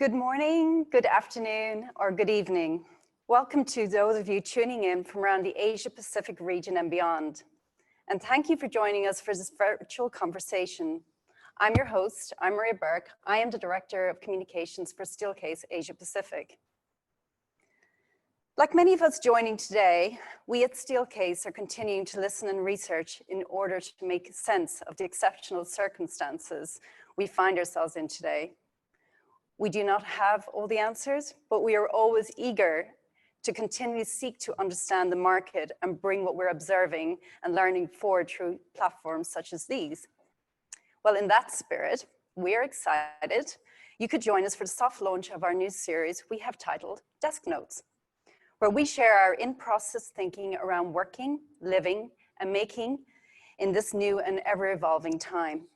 Good morning, good afternoon, or good evening. Welcome to those of you tuning in from around the Asia Pacific region and beyond. And thank you for joining us for this virtual conversation. I'm your host, I'm Maria Burke. I am the Director of Communications for Steelcase Asia Pacific. Like many of us joining today, we at Steelcase are continuing to listen and research in order to make sense of the exceptional circumstances we find ourselves in today. We do not have all the answers, but we are always eager to continually seek to understand the market and bring what we're observing and learning forward through platforms such as these. Well, in that spirit, we're excited. You could join us for the soft launch of our new series we have titled Desk Notes, where we share our in-process thinking around working, living, and making in this new and ever-evolving time.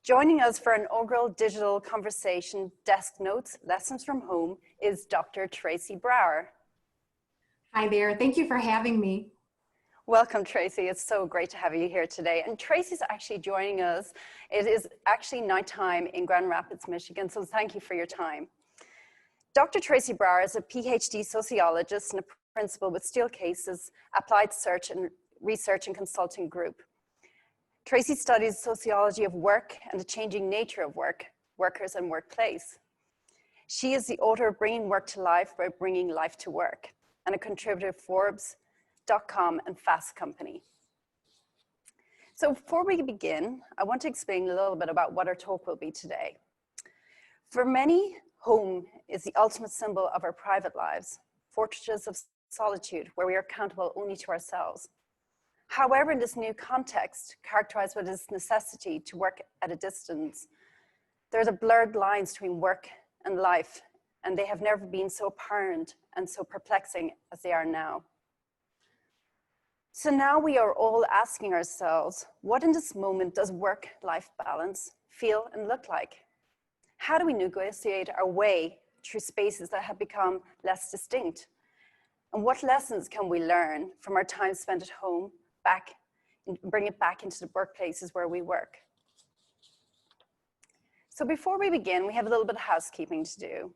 Joining us for an inaugural digital conversation, Desk Notes, Lessons from Home, is Dr. Tracy Brower. Hi there, thank you for having me. Welcome, Tracy. It's so great to have you here today. And Tracy's actually joining us. It is actually nighttime in Grand Rapids, Michigan, so thank you for your time. Dr. Tracy Brower is a PhD sociologist and a principal with Steelcase's Applied Research and Consulting Group. Tracy studies sociology of work and the changing nature of work, workers and workplace. She is the author of Bringing Work to Life by Bringing Life to Work and a contributor to Forbes.com and Fast Company. So before we begin, I want to explain a little bit about what our talk will be today. For many, home is the ultimate symbol of our private lives, fortresses of solitude where we are accountable only to ourselves. However, in this new context, characterized by this necessity to work at a distance, there are blurred lines between work and life, and they have never been so apparent and so perplexing as they are now. So now we are all asking ourselves, what in this moment does work-life balance feel and look like? How do we negotiate our way through spaces that have become less distinct? And what lessons can we learn from our time spent at home bring it back into the workplaces where we work? So before we begin, we have a little bit of housekeeping to do.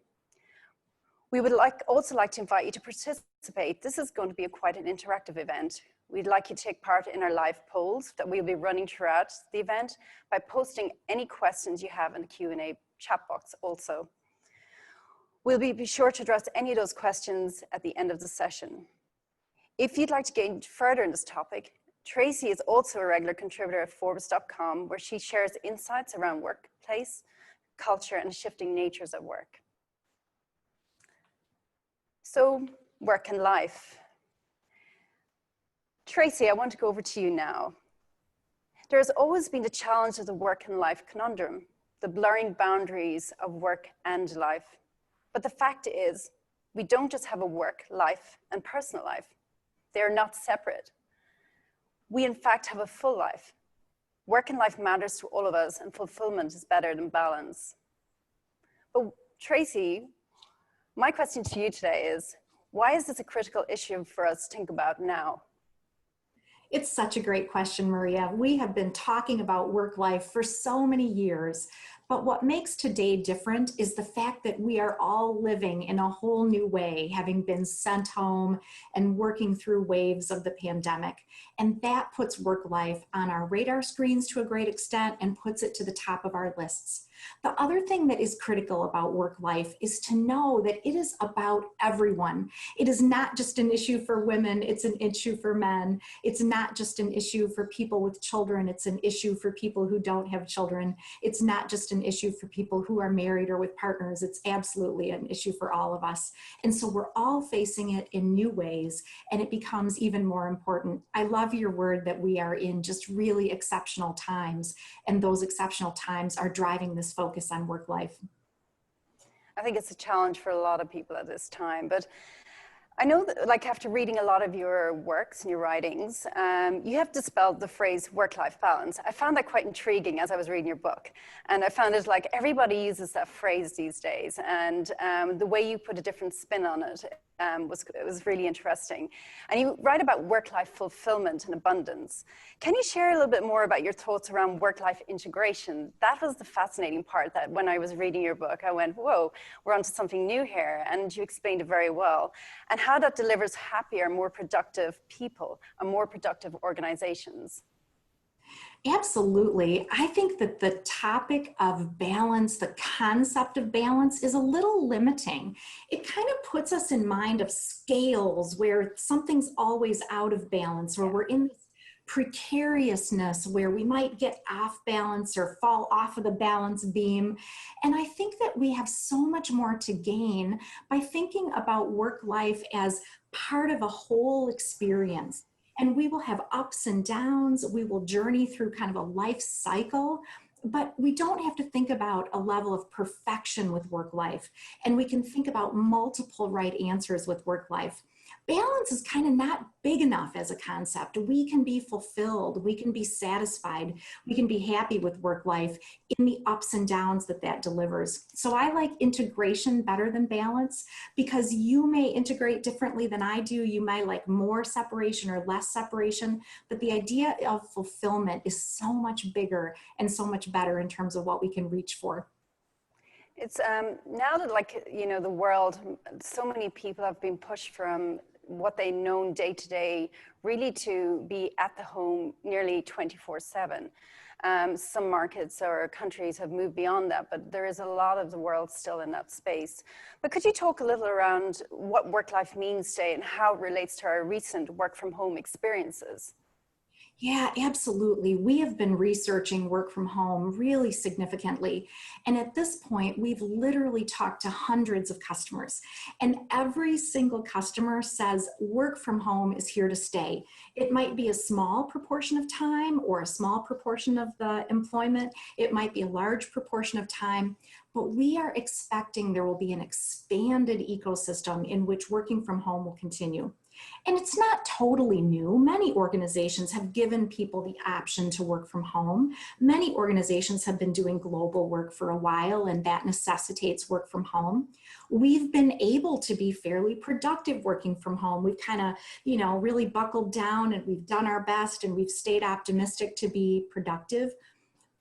We would also like to invite you to participate. This is going to be quite an interactive event. We'd like you to take part in our live polls that we'll be running throughout the event by posting any questions you have in the Q&A chat box also. We'll be sure to address any of those questions at the end of the session. If you'd like to gain further in this topic, Tracy is also a regular contributor at Forbes.com, where she shares insights around workplace, culture, and shifting natures of work. So, work and life. Tracy, I want to go over to you now. There has always been the challenge of the work and life conundrum, the blurring boundaries of work and life. But the fact is, we don't just have a work life and personal life. They are not separate. We, in fact, have a full life. Work and life matters to all of us, and fulfillment is better than balance. But Tracy, my question to you today is, why is this a critical issue for us to think about now? It's such a great question, Maria. We have been talking about work life for so many years, but what makes today different is the fact that we are all living in a whole new way, having been sent home and working through waves of the pandemic. And that puts work life on our radar screens to a great extent and puts it to the top of our lists. The other thing that is critical about work life is to know that it is about everyone. It is not just an issue for women, it's an issue for men. It's not just an issue for people with children, it's an issue for people who don't have children. It's not just an issue for people who are married or with partners, it's absolutely an issue for all of us. And so we're all facing it in new ways, and it becomes even more important. I love your word that we are in just really exceptional times, and those exceptional times are driving this focus on work life. I think it's a challenge for a lot of people at this time, but I know that, like, after reading a lot of your works and your writings, you have dispelled the phrase work-life balance. I found that quite intriguing as I was reading your book. And I found it like everybody uses that phrase these days. And the way you put a different spin on it was really interesting. And you write about work-life fulfillment and abundance. Can you share a little bit more about your thoughts around work-life integration? That was the fascinating part, that when I was reading your book, I went, whoa, we're onto something new here. And you explained it very well. And how that delivers happier, more productive people and more productive organizations. Absolutely. I think that the topic of balance, the concept of balance, is a little limiting. It kind of puts us in mind of scales where something's always out of balance, or we're in this precariousness where we might get off balance or fall off of the balance beam. And I think that we have so much more to gain by thinking about work life as part of a whole experience. And we will have ups and downs. We will journey through kind of a life cycle, but we don't have to think about a level of perfection with work life. And we can think about multiple right answers with work life. Balance is kind of not big enough as a concept. We can be fulfilled, we can be satisfied, we can be happy with work life in the ups and downs that that delivers. So I like integration better than balance, because you may integrate differently than I do. You might like more separation or less separation, but the idea of fulfillment is so much bigger and so much better in terms of what we can reach for. It's now that, like, you know, the world, so many people have been pushed from what they know day to day, really to be at the home nearly 24/7. Some markets or countries have moved beyond that, but there is a lot of the world still in that space. But could you talk a little around what work life means today and how it relates to our recent work from home experiences? Yeah, absolutely. We have been researching work from home really significantly. And at this point, we've literally talked to hundreds of customers. And every single customer says work from home is here to stay. It might be a small proportion of time or a small proportion of the employment. It might be a large proportion of time. But we are expecting there will be an expanded ecosystem in which working from home will continue. And it's not totally new. Many organizations have given people the option to work from home. Many organizations have been doing global work for a while, and that necessitates work from home. We've been able to be fairly productive working from home. We've kind of, really buckled down, and we've done our best, and we've stayed optimistic to be productive.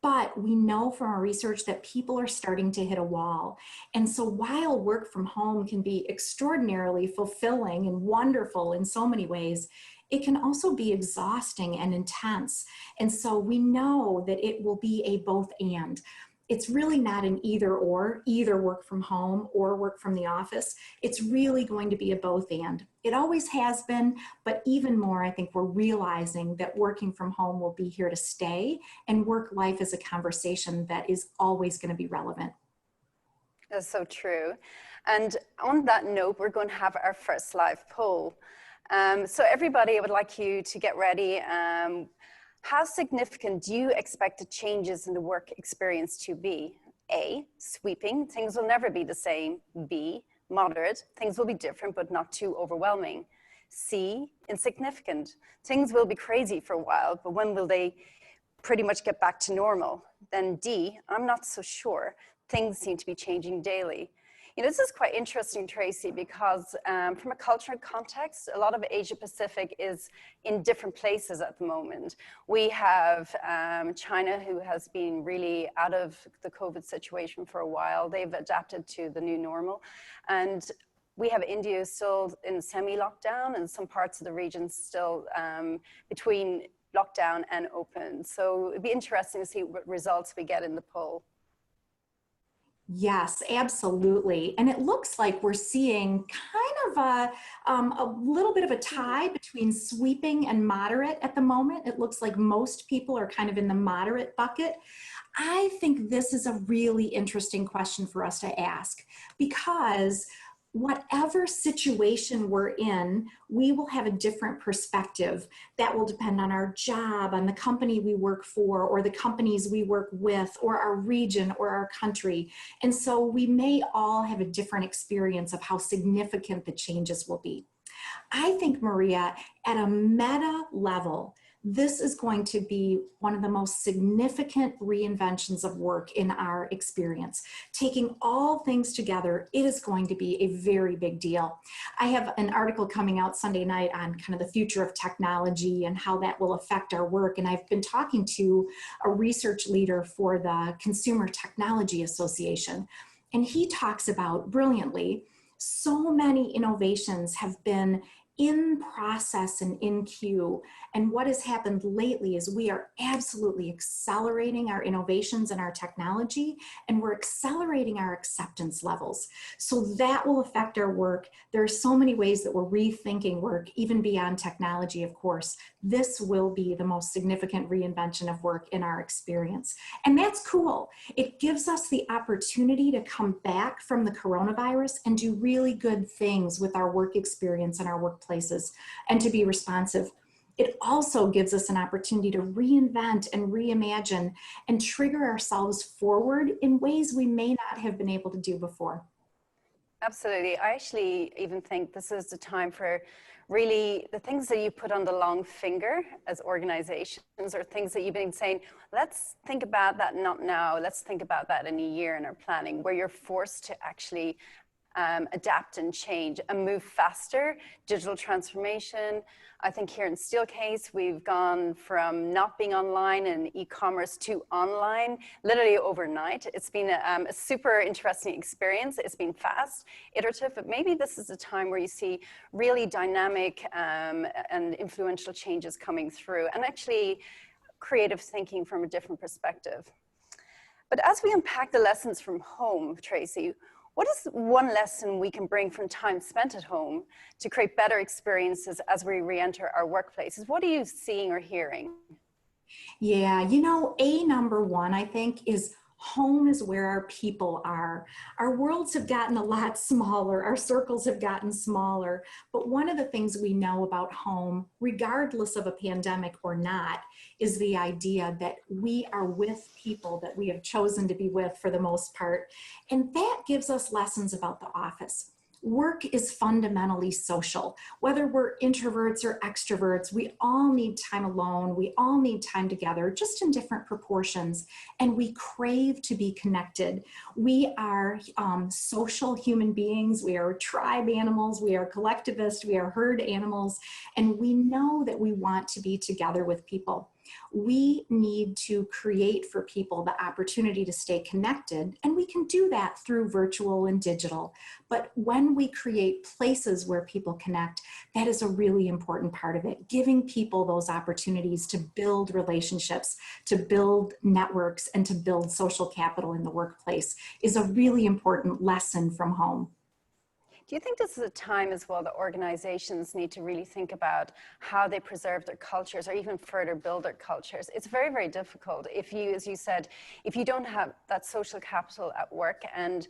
But we know from our research that people are starting to hit a wall. And so while work from home can be extraordinarily fulfilling and wonderful in so many ways, it can also be exhausting and intense. And so we know that it will be a both and. It's really not an either or, either work from home or work from the office. It's really going to be a both and. It always has been, but even more, I think we're realizing that working from home will be here to stay, and work life is a conversation that is always going to be relevant. That's so true. And on that note, we're going to have our first live poll. So everybody, I would like you to get ready. How significant do you expect the changes in the work experience to be? A, sweeping, things will never be the same. B, moderate, things will be different but not too overwhelming. C, insignificant, things will be crazy for a while, but when will they pretty much get back to normal? Then D, I'm not so sure, things seem to be changing daily. You know, this is quite interesting, Tracy, because from a cultural context, a lot of Asia Pacific is in different places at the moment. We have China, who has been really out of the COVID situation for a while. They've adapted to the new normal. And we have India still in semi-lockdown, and some parts of the region still between lockdown and open. So it'd be interesting to see what results we get in the poll. Yes, absolutely. And it looks like we're seeing kind of a little bit of a tie between sweeping and moderate at the moment. It looks like most people are kind of in the moderate bucket. I think this is a really interesting question for us to ask, because whatever situation we're in, we will have a different perspective. That will depend on our job, on the company we work for, or the companies we work with, or our region, or our country. And so we may all have a different experience of how significant the changes will be. I think, Maria, at a meta level, this is going to be one of the most significant reinventions of work in our experience. Taking all things together, it is going to be a very big deal. I have an article coming out Sunday night on kind of the future of technology and how that will affect our work. And I've been talking to a research leader for the Consumer Technology Association. And he talks about brilliantly, so many innovations have been in process and in queue. And what has happened lately is we are absolutely accelerating our innovations and our technology, and we're accelerating our acceptance levels. So that will affect our work. There are so many ways that we're rethinking work, even beyond technology, of course. This will be the most significant reinvention of work in our experience. And that's cool. It gives us the opportunity to come back from the coronavirus and do really good things with our work experience and our workplaces and to be responsive. It also gives us an opportunity to reinvent and reimagine and trigger ourselves forward in ways we may not have been able to do before. Absolutely. I actually even think this is the time for really the things that you put on the long finger as organizations, or things that you've been saying, let's think about that not now, let's think about that in a year in our planning, where you're forced to actually adapt and change and move faster. Digital transformation. I think here in Steelcase, we've gone from not being online and e-commerce to online literally overnight. It's been a super interesting experience. It's been fast, iterative, but maybe this is a time where you see really dynamic and influential changes coming through, and actually creative thinking from a different perspective. But as we unpack the lessons from home, Tracy, what is one lesson we can bring from time spent at home to create better experiences as we re-enter our workplaces? What are you seeing or hearing? Yeah, a number one, I think, is home is where our people are. Our worlds have gotten a lot smaller. Our circles have gotten smaller. But one of the things we know about home, regardless of a pandemic or not, is the idea that we are with people that we have chosen to be with for the most part. And that gives us lessons about the office. Work is fundamentally social. Whether we're introverts or extroverts, we all need time alone. We all need time together, just in different proportions. And we crave to be connected. We are social human beings. We are tribe animals. We are collectivists. We are herd animals. And we know that we want to be together with people. We need to create for people the opportunity to stay connected, and we can do that through virtual and digital. But when we create places where people connect, that is a really important part of it. Giving people those opportunities to build relationships, to build networks, and to build social capital in the workplace is a really important lesson from home. Do you think this is a time as well that organizations need to really think about how they preserve their cultures or even further build their cultures? It's very, very difficult if you, as you said, if you don't have that social capital at work, and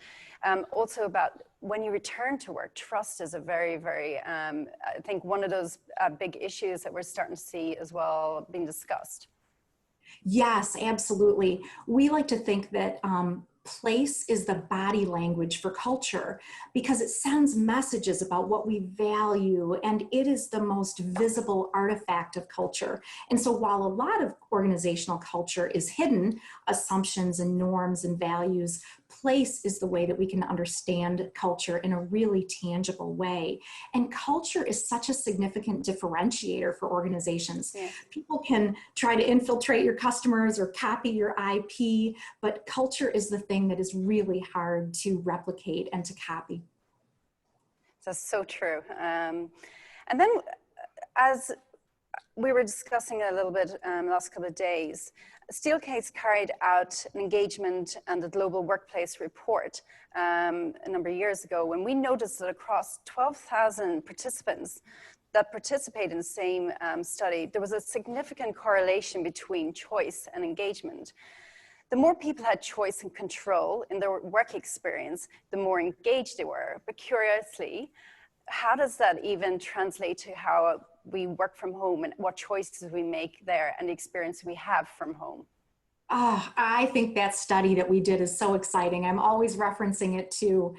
also about when you return to work, trust is a very, very, I think one of those big issues that we're starting to see as well being discussed. Yes, absolutely. We like to think that place is the body language for culture because it sends messages about what we value, and it is the most visible artifact of culture. And so while a lot of organizational culture is hidden, assumptions and norms and values, place is the way that we can understand culture in a really tangible way. And culture is such a significant differentiator for organizations. Yeah. People can try to infiltrate your customers or copy your IP, but culture is the thing that is really hard to replicate and to copy. That's so true. And then as we were discussing a little bit last couple of days, Steelcase carried out an engagement and a global workplace report a number of years ago, when we noticed that across 12,000 participants that participated in the same study, there was a significant correlation between choice and engagement. The more people had choice and control in their work experience, the more engaged they were. But curiously, how does that even translate to how we work from home and what choices we make there and the experience we have from home? Oh, I think that study that we did is so exciting. I'm always referencing it too.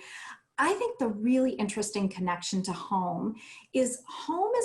I think the really interesting connection to home is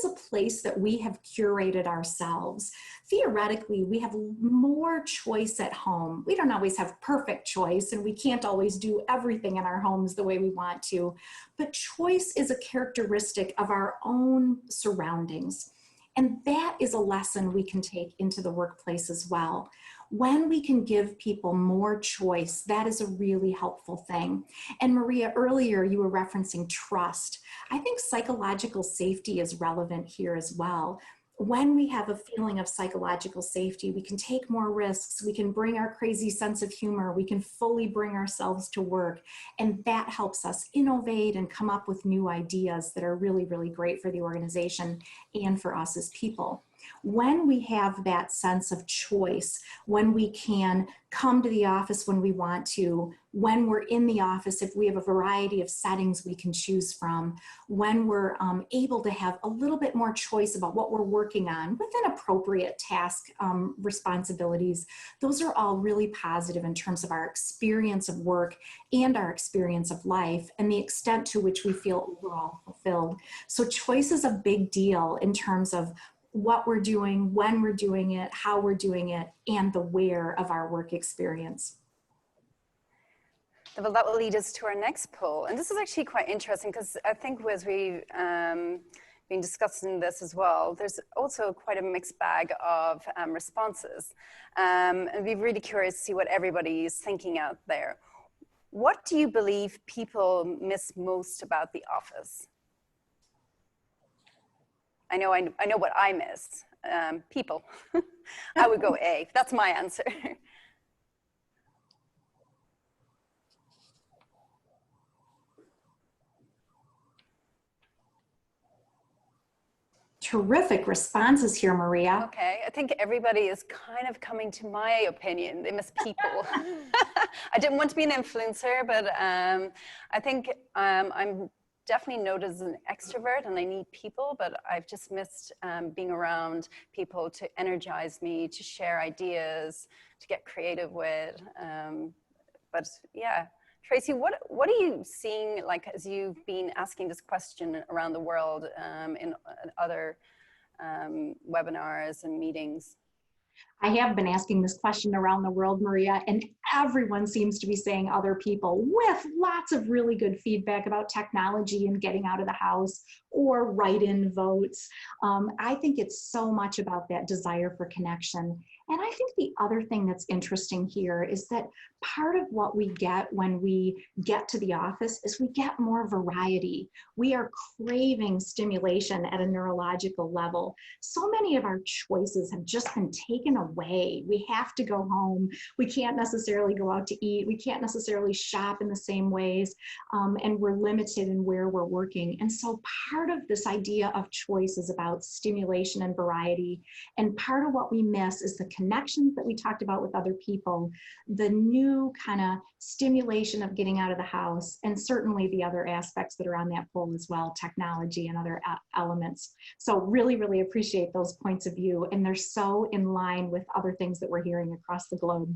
a place that we have curated ourselves. Theoretically, we have more choice at home. We don't always have perfect choice, and we can't always do everything in our homes the way we want to, but choice is a characteristic of our own surroundings. And that is a lesson we can take into the workplace as well. When we can give people more choice, that is a really helpful thing. And Maria, earlier you were referencing trust. I think psychological safety is relevant here as well. When we have a feeling of psychological safety, we can take more risks, we can bring our crazy sense of humor, we can fully bring ourselves to work, and that helps us innovate and come up with new ideas that are really, really great for the organization and for us as people. When we have that sense of choice, when we can come to the office when we want to, when we're in the office, if we have a variety of settings we can choose from, when we're able to have a little bit more choice about what we're working on within appropriate task responsibilities, those are all really positive in terms of our experience of work and our experience of life and the extent to which we feel overall fulfilled. So choice is a big deal in terms of what we're doing, when we're doing it, how we're doing it, and the where of our work experience. Well, that will lead us to our next poll. And this is actually quite interesting because I think as we've been discussing this as well, there's also quite a mixed bag of responses. And we'd be really curious to see what everybody is thinking out there. What do you believe people miss most about the office? I know what I miss, people. I would go A, that's my answer. Terrific responses here, Maria. Okay, I think everybody is kind of coming to my opinion. They miss people. I didn't want to be an influencer, but I think I'm definitely noted as an extrovert and I need people, but I've just missed being around people to energize me, to share ideas, to get creative with. But yeah, Tracy, what are you seeing, like, as you've been asking this question around the world in other webinars and meetings? I have been asking this question around the world, Maria, and everyone seems to be saying other people with lots of really good feedback about technology and getting out of the house or write-in votes. I think it's so much about that desire for connection. And I think the other thing that's interesting here is that part of what we get when we get to the office is we get more variety. We are craving stimulation at a neurological level. So many of our choices have just been taken away. We have to go home. We can't necessarily go out to eat. We can't necessarily shop in the same ways. And we're limited in where we're working. And so part of this idea of choice is about stimulation and variety. And part of what we miss is the connections that we talked about with other people, the new kind of stimulation of getting out of the house, and certainly the other aspects that are on that poll as well, technology and other elements. So really, really appreciate those points of view, and they're so in line with other things that we're hearing across the globe.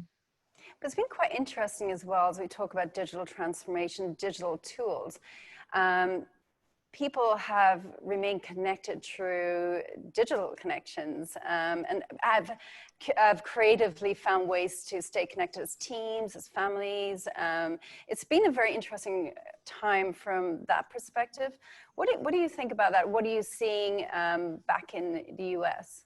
But it's been quite interesting as well as we talk about digital transformation, digital tools. People have remained connected through digital connections and have creatively found ways to stay connected as teams, as families. It's been a very interesting time from that perspective. What do you think about that? What are you seeing back in the US?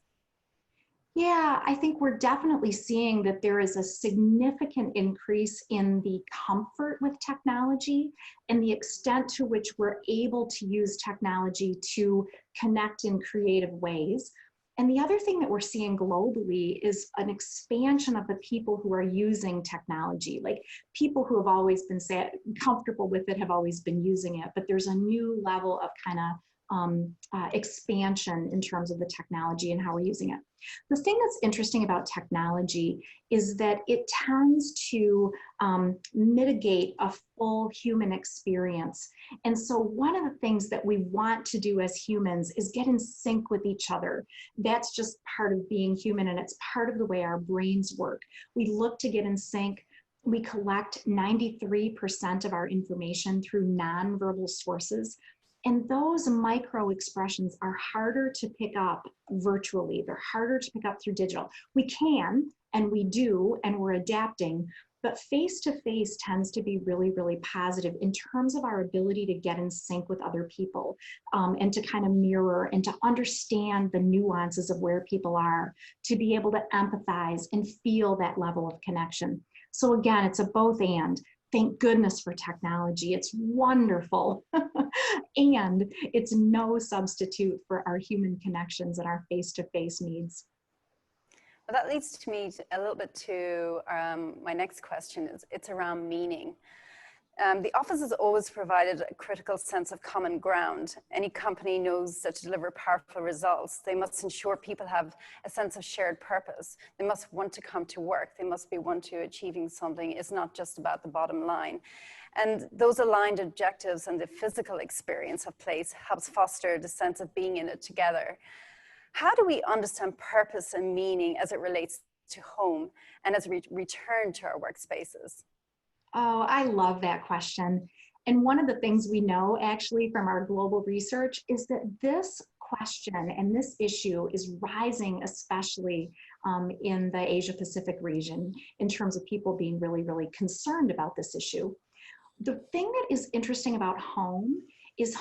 Yeah, I think we're definitely seeing that there is a significant increase in the comfort with technology and the extent to which we're able to use technology to connect in creative ways. And the other thing that we're seeing globally is an expansion of the people who are using technology. Like people who have always been comfortable with it have always been using it, but there's a new level of kind of expansion in terms of the technology and how we're using it. The thing that's interesting about technology is that it tends to mitigate a full human experience. And so one of the things that we want to do as humans is get in sync with each other. That's just part of being human, and it's part of the way our brains work. We look to get in sync. We collect 93% of our information through nonverbal sources. And those micro expressions are harder to pick up virtually. They're harder to pick up through digital. We can, and we do, and we're adapting, but face-to-face tends to be really, really positive in terms of our ability to get in sync with other people, and to kind of mirror and to understand the nuances of where people are, to be able to empathize and feel that level of connection. So again, it's a both and. Thank goodness for technology. It's wonderful. And it's no substitute for our human connections and our face-to-face needs. Well, that leads to me a little bit to my next question. It's around meaning. The office has always provided a critical sense of common ground. Any company knows that to deliver powerful results, they must ensure people have a sense of shared purpose. They must want to come to work. They must be want to achieving something. It's not just about the bottom line. And those aligned objectives and the physical experience of place helps foster the sense of being in it together. How do we understand purpose and meaning as it relates to home and as we return to our workspaces? Oh, I love that question. And one of the things we know actually from our global research is that this question and this issue is rising, especially in the Asia Pacific region, in terms of people being really, really concerned about this issue. The thing that is interesting about home is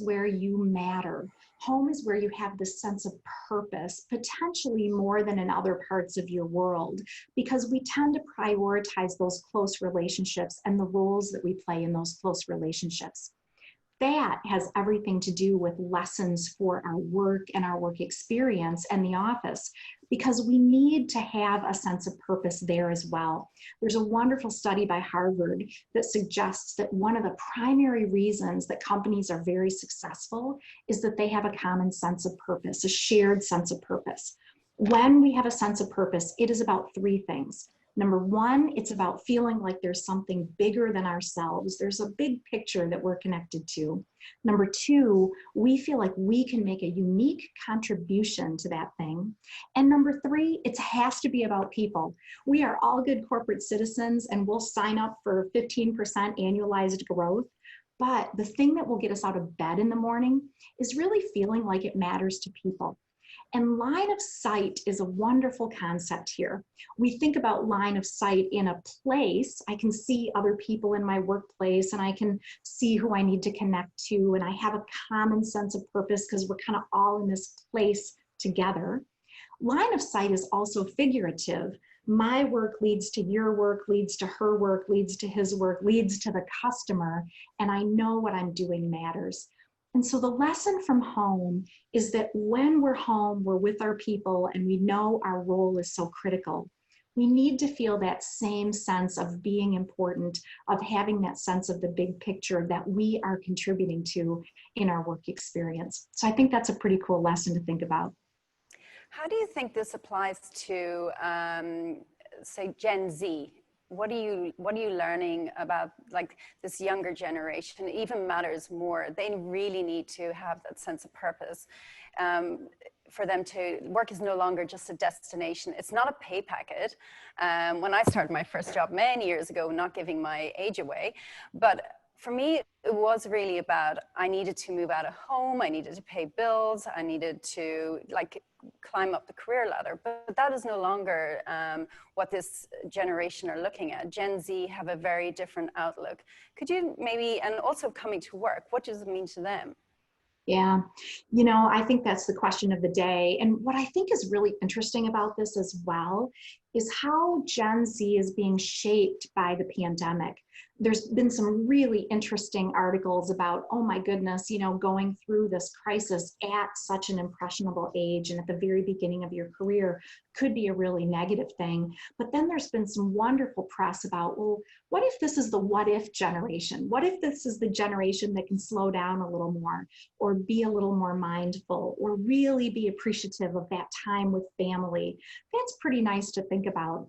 where you matter. Home is where you have this sense of purpose, potentially more than in other parts of your world, because we tend to prioritize those close relationships and the roles that we play in those close relationships. That has everything to do with lessons for our work and our work experience and the office, because we need to have a sense of purpose there as well. There's a wonderful study by Harvard that suggests that one of the primary reasons that companies are very successful is that they have a common sense of purpose, a shared sense of purpose. When we have a sense of purpose, it is about three things. Number one, it's about feeling like there's something bigger than ourselves. There's a big picture that we're connected to. Number two, we feel like we can make a unique contribution to that thing. And number three, it has to be about people. We are all good corporate citizens and we'll sign up for 15% annualized growth. But the thing that will get us out of bed in the morning is really feeling like it matters to people. And line of sight is a wonderful concept here. We think about line of sight in a place. I can see other people in my workplace and I can see who I need to connect to, and I have a common sense of purpose because we're kind of all in this place together. Line of sight is also figurative. My work leads to your work, leads to her work, leads to his work, leads to the customer, and I know what I'm doing matters. And so the lesson from home is that when we're home, we're with our people and we know our role is so critical. We need to feel that same sense of being important, of having that sense of the big picture that we are contributing to in our work experience. So I think that's a pretty cool lesson to think about. How do you think this applies to, say, Gen Z? What are you learning about like this younger generation? It even matters more. They really need to have that sense of purpose. For them to work is no longer just a destination. It's not a pay packet. When I started my first job many years ago, not giving my age away, but for me, it was really about, I needed to move out of home, I needed to pay bills, I needed to like climb up the career ladder. But that is no longer what this generation are looking at. Gen Z have a very different outlook. Could you maybe, and also coming to work, what does it mean to them? Yeah, I think that's the question of the day. And what I think is really interesting about this as well is how Gen Z is being shaped by the pandemic. There's been some really interesting articles about, oh my goodness, going through this crisis at such an impressionable age and at the very beginning of your career could be a really negative thing. But then there's been some wonderful press about, well, what if this is the what if generation? What if this is the generation that can slow down a little more or be a little more mindful or really be appreciative of that time with family? That's pretty nice to think about.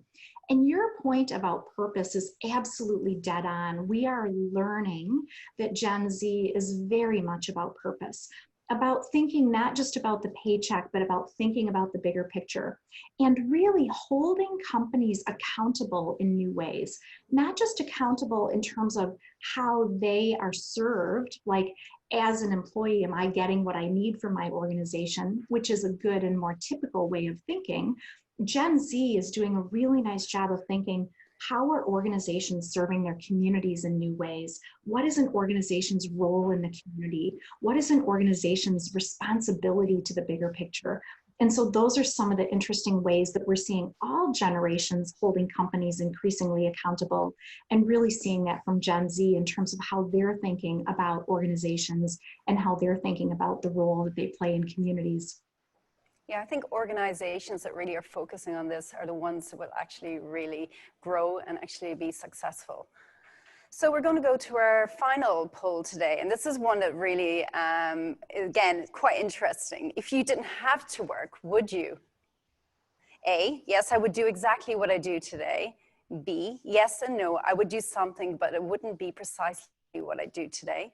And your point about purpose is absolutely dead on. We are learning that Gen Z is very much about purpose. about thinking not just about the paycheck, but about thinking about the bigger picture and really holding companies accountable in new ways, not just accountable in terms of how they are served, like as an employee, am I getting what I need from my organization, which is a good and more typical way of thinking. Gen Z is doing a really nice job of thinking, how are organizations serving their communities in new ways? What is an organization's role in the community? What is an organization's responsibility to the bigger picture? And so those are some of the interesting ways that we're seeing all generations holding companies increasingly accountable, and really seeing that from Gen Z in terms of how they're thinking about organizations and how they're thinking about the role that they play in communities. Yeah, I think organizations that really are focusing on this are the ones that will actually really grow and actually be successful. So we're going to go to our final poll today, and this is one that really, again, quite interesting. If you didn't have to work, would you? A, yes, I would do exactly what I do today. B, yes and no, I would do something, but it wouldn't be precisely what I do today.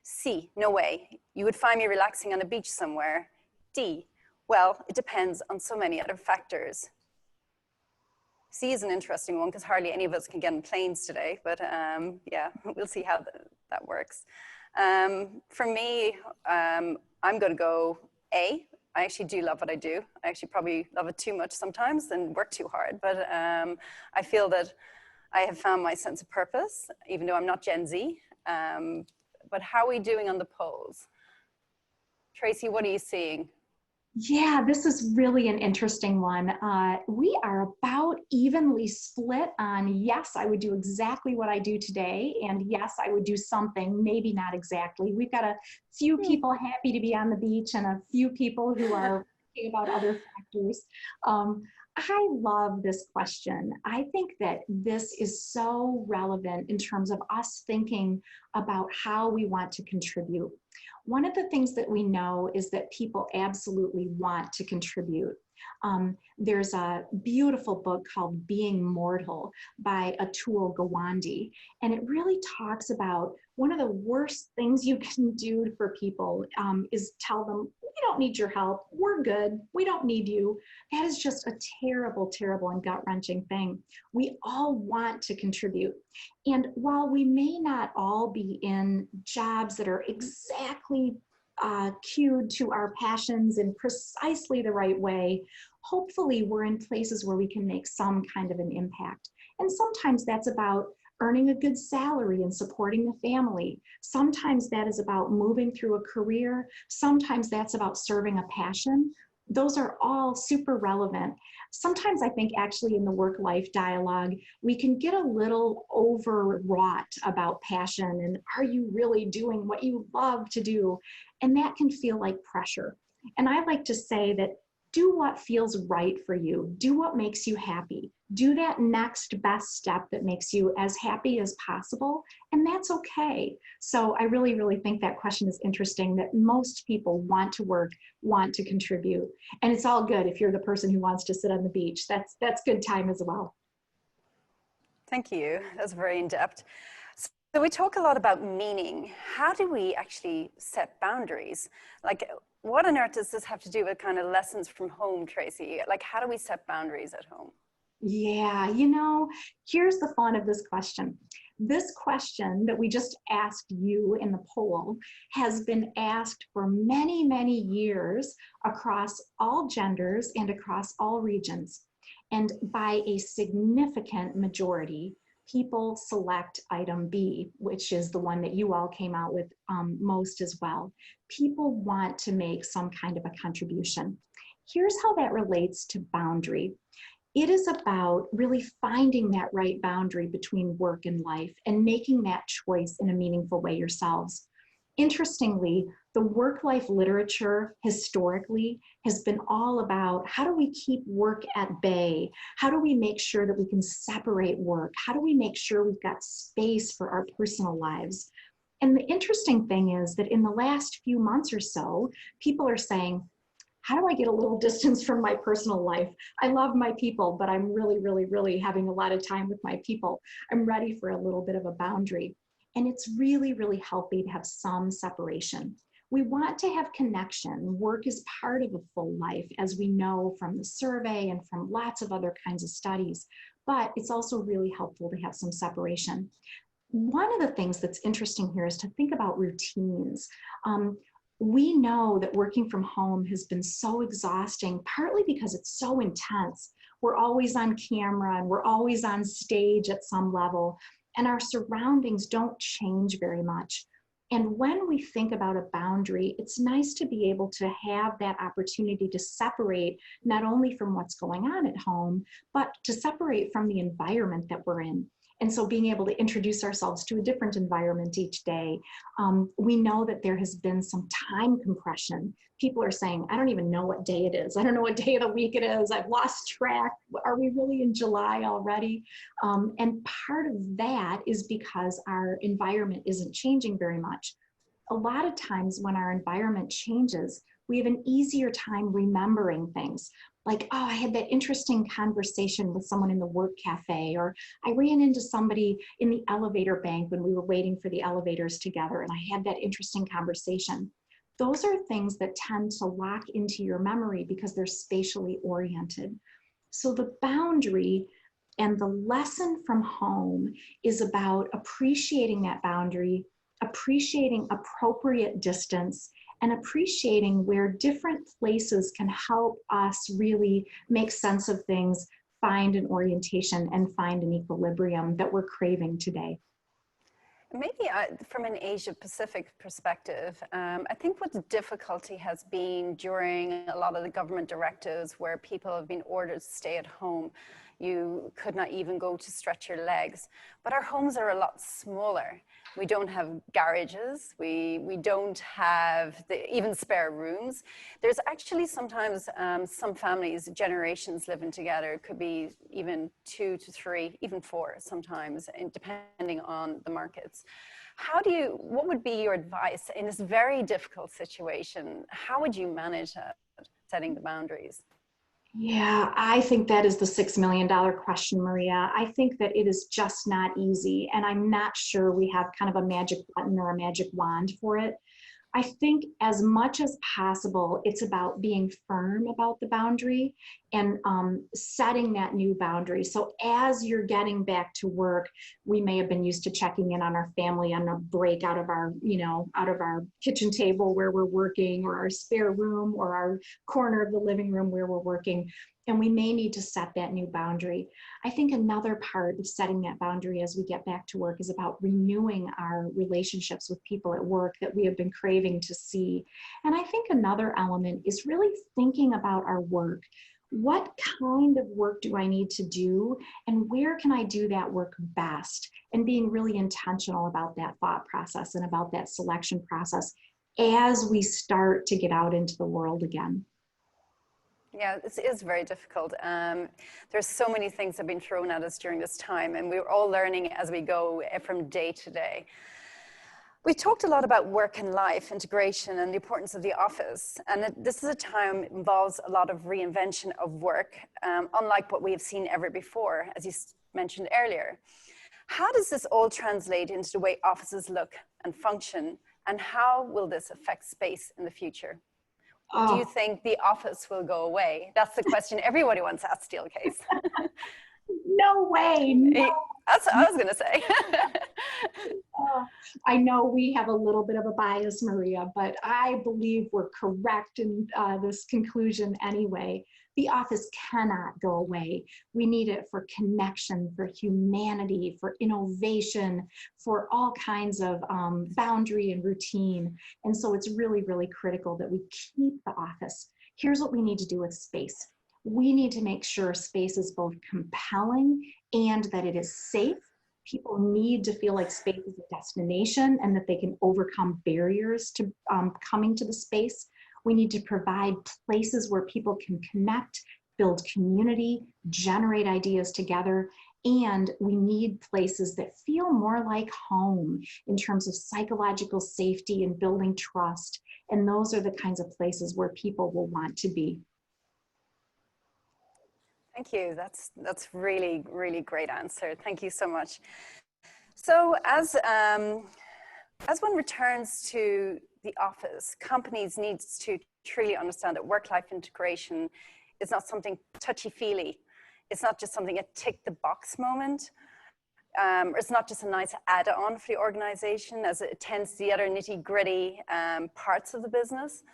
C, no way, you would find me relaxing on a beach somewhere. D, well, it depends on so many other factors. C is an interesting one because hardly any of us can get on planes today, but yeah, we'll see how that works. For me, I'm going to go A. I actually do love what I do. I actually probably love it too much sometimes and work too hard, but I feel that I have found my sense of purpose, even though I'm not Gen Z. But how are we doing on the polls? Tracy, what are you seeing? Yeah, this is really an interesting one. We are about evenly split on yes, I would do exactly what I do today, and yes, I would do something, maybe not exactly. We've got a few people happy to be on the beach and a few people who are thinking about other factors. I love this question. I think that this is so relevant in terms of us thinking about how we want to contribute. One of the things that we know is that people absolutely want to contribute. There's a beautiful book called Being Mortal by Atul Gawande, and it really talks about one of the worst things you can do for people is tell them, we don't need your help, we're good, we don't need you. That is just a terrible, terrible and gut-wrenching thing. We all want to contribute. And while we may not all be in jobs that are exactly cued to our passions in precisely the right way, hopefully we're in places where we can make some kind of an impact. And sometimes that's about earning a good salary and supporting the family. Sometimes that is about moving through a career. Sometimes that's about serving a passion. Those are all super relevant. Sometimes I think actually in the work-life dialogue, we can get a little overwrought about passion and are you really doing what you love to do? And that can feel like pressure. And I like to say that do what feels right for you. Do what makes you happy. Do that next best step that makes you as happy as possible, and that's okay. So I really, really think that question is interesting, that most people want to work, want to contribute, and it's all good if you're the person who wants to sit on the beach. That's good time as well. Thank you. That's very in-depth. So we talk a lot about meaning. How do we actually set boundaries? Like, what on earth does this have to do with kind of lessons from home, Tracy? Like, how do we set boundaries at home? Yeah, here's the fun of this question. This question that we just asked you in the poll has been asked for many, many years across all genders and across all regions. And by a significant majority, people select item B, which is the one that you all came out with most as well. People want to make some kind of a contribution. Here's how that relates to boundary. It is about really finding that right boundary between work and life and making that choice in a meaningful way yourselves. Interestingly, the work-life literature historically has been all about how do we keep work at bay? How do we make sure that we can separate work? How do we make sure we've got space for our personal lives? And the interesting thing is that in the last few months or so, people are saying, how do I get a little distance from my personal life? I love my people, but I'm really, really, really having a lot of time with my people. I'm ready for a little bit of a boundary. And it's really, really healthy to have some separation. We want to have connection. Work is part of a full life, as we know from the survey and from lots of other kinds of studies, but it's also really helpful to have some separation. One of the things that's interesting here is to think about routines. We know that working from home has been so exhausting, partly because it's so intense. We're always on camera and we're always on stage at some level, and our surroundings don't change very much. And when we think about a boundary, it's nice to be able to have that opportunity to separate not only from what's going on at home, but to separate from the environment that we're in. And so being able to introduce ourselves to a different environment each day. We know that there has been some time compression. People are saying, I don't even know what day it is. I don't know what day of the week it is. I've lost track. Are we really in July already? And part of that is because our environment isn't changing very much. A lot of times when our environment changes, we have an easier time remembering things. Like, oh, I had that interesting conversation with someone in the work cafe, or I ran into somebody in the elevator bank when we were waiting for the elevators together, and I had that interesting conversation. Those are things that tend to lock into your memory because they're spatially oriented. So the boundary and the lesson from home is about appreciating that boundary, appreciating appropriate distance, and appreciating where different places can help us really make sense of things, find an orientation, and find an equilibrium that we're craving today. Maybe from an Asia Pacific perspective, I think what the difficulty has been during a lot of the government directives where people have been ordered to stay at home. You could not even go to stretch your legs. But our homes are a lot smaller. We don't have garages. We don't have even spare rooms. There's actually sometimes some families, generations living together. It could be even 2 to 3, even 4 sometimes, depending on the markets. What would be your advice in this very difficult situation? How would you manage setting the boundaries? Yeah, I think that is the $6 million question, Maria. I think that it is just not easy, and I'm not sure we have kind of a magic button or a magic wand for it. I think as much as possible, it's about being firm about the boundary and setting that new boundary. So as you're getting back to work, we may have been used to checking in on our family on a break out of our, out of our kitchen table where we're working, or our spare room, or our corner of the living room where we're working. And we may need to set that new boundary. I think another part of setting that boundary as we get back to work is about renewing our relationships with people at work that we have been craving to see. And I think another element is really thinking about our work. What kind of work do I need to do, and where can I do that work best? And being really intentional about that thought process and about that selection process as we start to get out into the world again. Yeah, it is very difficult. There's so many things that have been thrown at us during this time, and we're all learning as we go from day to day. We talked a lot about work and life integration and the importance of the office. And this is a time that involves a lot of reinvention of work, unlike what we have seen ever before, as you mentioned earlier. How does this all translate into the way offices look and function, and how will this affect space in the future? Do you think the office will go away? That's the question everybody wants at Steelcase. No way. No. That's what I was going to say. I know we have a little bit of a bias, Maria, but I believe we're correct in this conclusion anyway. The office cannot go away. We need it for connection, for humanity, for innovation, for all kinds of boundary and routine. And so it's really, really critical that we keep the office. Here's what we need to do with space. We need to make sure space is both compelling and that it is safe. People need to feel like space is a destination and that they can overcome barriers to coming to the space. We need to provide places where people can connect, build community, generate ideas together, and we need places that feel more like home in terms of psychological safety and building trust. And those are the kinds of places where people will want to be. Thank you. That's really, really great answer. Thank you so much. So as one returns to the office, companies need to truly understand that work-life integration is not something touchy-feely. It's not just something a tick-the-box moment. It's not just a nice add-on for the organization as it attends to the other nitty-gritty parts of the business.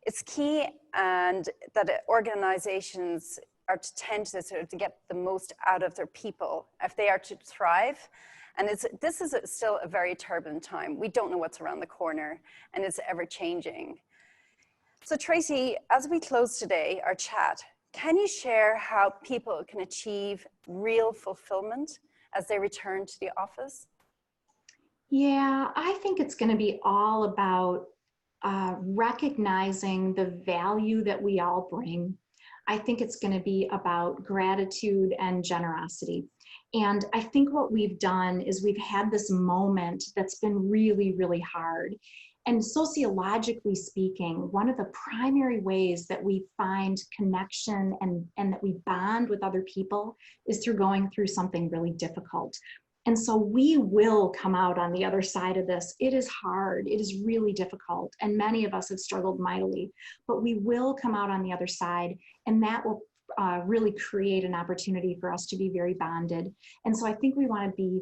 It's key and that organizations are to tend to sort of to get the most out of their people if they are to thrive. And this is still a very turbulent time. We don't know what's around the corner, and it's ever changing. So Tracy, as we close today, our chat, can you share how people can achieve real fulfillment as they return to the office? Yeah, I think it's going to be all about recognizing the value that we all bring. I think it's going to be about gratitude and generosity. And I think what we've done is we've had this moment that's been really, really hard. And sociologically speaking, one of the primary ways that we find connection and that we bond with other people is through going through something really difficult. And so we will come out on the other side of this. It is hard, it is really difficult, and many of us have struggled mightily, but we will come out on the other side, and that will really create an opportunity for us to be very bonded. And so I think we want to be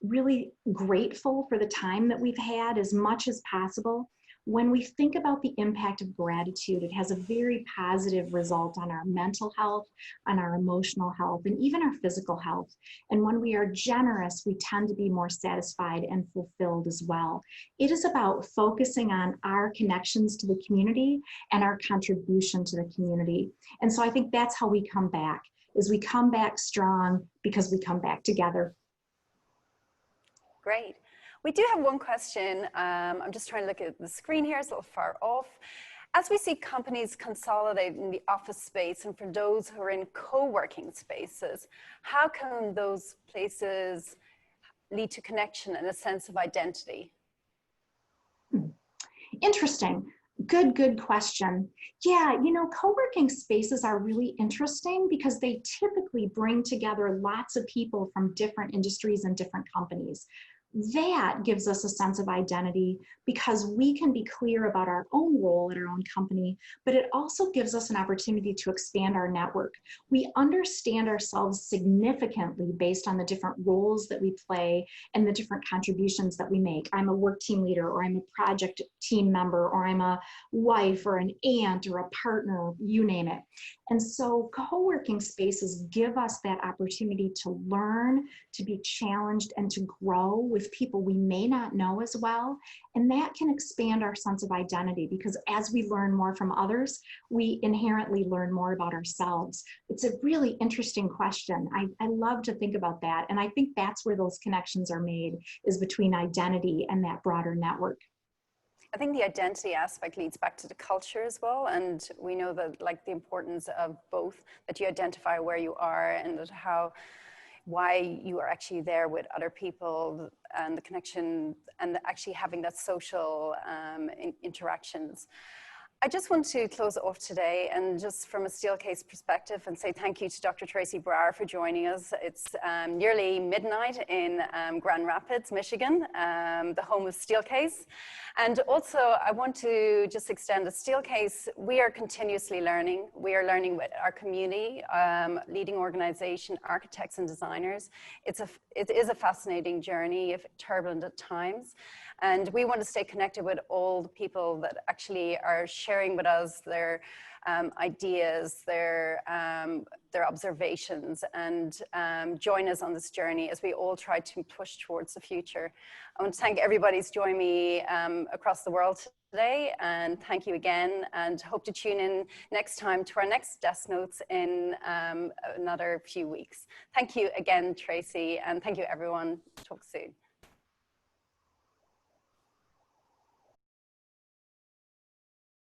really grateful for the time that we've had as much as possible. When we think about the impact of gratitude, it has a very positive result on our mental health, on our emotional health, and even our physical health. And when we are generous, we tend to be more satisfied and fulfilled as well. It is about focusing on our connections to the community and our contribution to the community. And so I think that's how we come back, is we come back strong because we come back together. Great. We do have one question. I'm just trying to look at the screen here. It's a little far off. As we see companies consolidate in the office space, and for those who are in co-working spaces, how can those places lead to connection and a sense of identity? Interesting. Good question. Yeah, you know, co-working spaces are really interesting because they typically bring together lots of people from different industries and different companies. That gives us a sense of identity because we can be clear about our own role at our own company, but it also gives us an opportunity to expand our network. We understand ourselves significantly based on the different roles that we play and the different contributions that we make. I'm a work team leader, or I'm a project team member, or I'm a wife or an aunt or a partner, you name it. And so co-working spaces give us that opportunity to learn, to be challenged, and to grow with people we may not know as well. And that can expand our sense of identity because as we learn more from others, we inherently learn more about ourselves. It's a really interesting question. I love to think about that. And I think that's where those connections are made, is between identity and that broader network. I think the identity aspect leads back to the culture as well. And we know that like the importance of both, that you identify where you are and that why you are actually there with other people and the connection and actually having that social interactions. I just want to close off today and just from a Steelcase perspective and say thank you to Dr. Tracy Brower for joining us. It's nearly midnight in Grand Rapids, Michigan, the home of Steelcase. And also I want to just extend the Steelcase. We are continuously learning. We are learning with our community, leading organization, architects and designers. It is a fascinating journey, if turbulent at times. And we want to stay connected with all the people that actually are sharing with us their ideas, their observations, and join us on this journey as we all try to push towards the future. I want to thank everybody who's joined me across the world today, and thank you again, and hope to tune in next time to our next Desk Notes in another few weeks. Thank you again, Tracy, and thank you everyone. Talk soon.